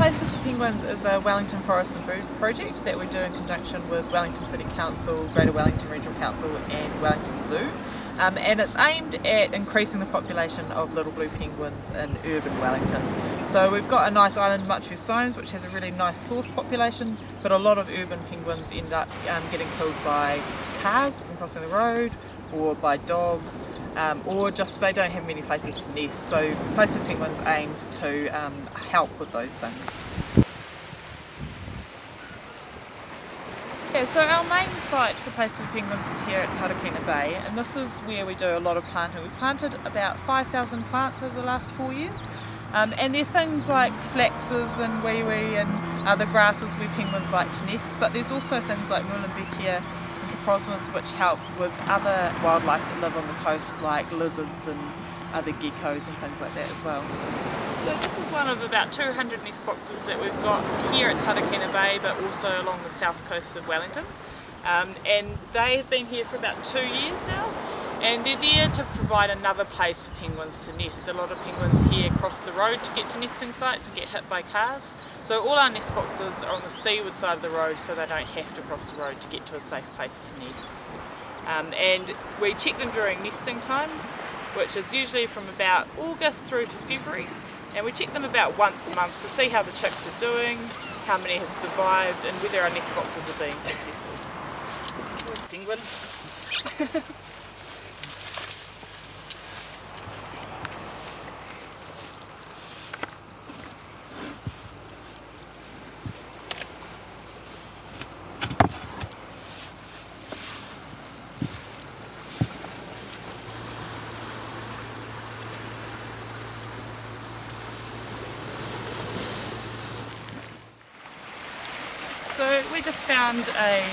Places for Penguins is a Wellington Forest and Bird project that we do in conjunction with Wellington City Council, Greater Wellington Regional Council and Wellington Zoo. And it's aimed at increasing the population of little blue penguins in urban Wellington. So we've got a nice island, Machu Soames, which has a really nice source population, but a lot of urban penguins end up getting killed by cars from crossing the road, or by dogs, or just they don't have many places to nest. So Place for Penguins aims to help with those things. Yeah, so our main site for Place for Penguins is here at Tarakina Bay, and this is where we do a lot of planting. We've planted about 5,000 plants over the last 4 years, and they're things like flaxes and wee and other grasses where penguins like to nest, but there's also things like Muehlenbeckia and Caprosmus which help with other wildlife that live on the coast, like lizards and other geckos and things like that as well. So this is one of about 200 nest boxes that we've got here at Tarakina Bay, but also along the south coast of Wellington. And they have been here for about 2 years now, and they're there to provide another place for penguins to nest. A lot of penguins here cross the road to get to nesting sites and get hit by cars. So all our nest boxes are on the seaward side of the road, so they don't have to cross the road to get to a safe place to nest. And we check them during nesting time, which is usually from about August through to February. And we check them about once a month to see how the chicks are doing, how many have survived, and whether our nest boxes are being successful. Here's a penguin. So we just found a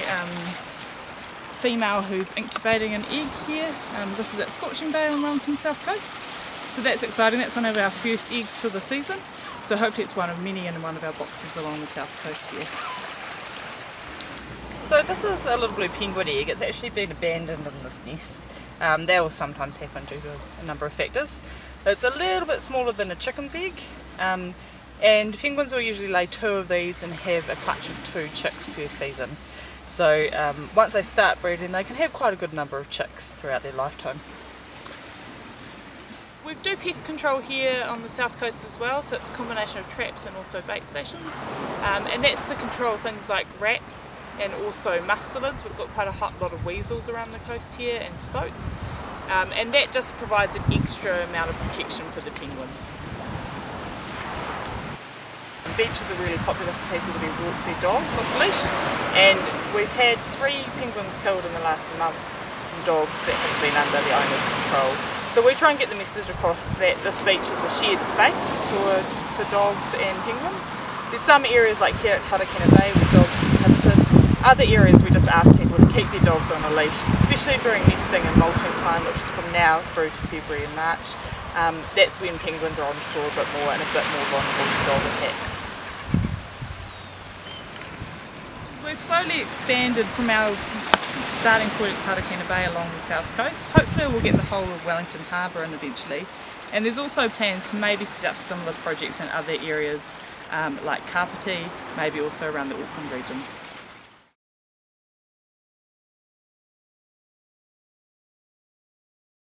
female who's incubating an egg here. This is at Scorching Bay on Wellington's south coast. So that's exciting, that's one of our first eggs for the season. So hopefully it's one of many in one of our boxes along the south coast here. So this is a little blue penguin egg. It's actually been abandoned in this nest. That will sometimes happen due to a number of factors. It's a little bit smaller than a chicken's egg. And penguins will usually lay 2 of these and have a clutch of 2 chicks per season. So once they start breeding, they can have quite a good number of chicks throughout their lifetime. We do pest control here on the south coast as well, so it's a combination of traps and also bait stations. And that's to control things like rats and also mustelids. We've got quite a lot of weasels around the coast here and stoats. And that just provides an extra amount of protection for the penguins. Beaches are really popular for people to walk their dogs off the leash, and we've had 3 penguins killed in the last month from dogs that have been under the owner's control. So we try and get the message across that this beach is a shared space for dogs and penguins. There's some areas like here at Tarakina Bay where dogs are prohibited. Other areas we just ask people to keep their dogs on a leash, especially during nesting and molting time, which is from now through to February and March. That's when penguins are on shore a bit more and a bit more vulnerable to dog attacks. We've slowly expanded from our starting point at Tarakina Bay along the south coast. Hopefully we'll get the whole of Wellington Harbour in eventually. And there's also plans to maybe set up similar projects in other areas like Kapiti, maybe also around the Auckland region.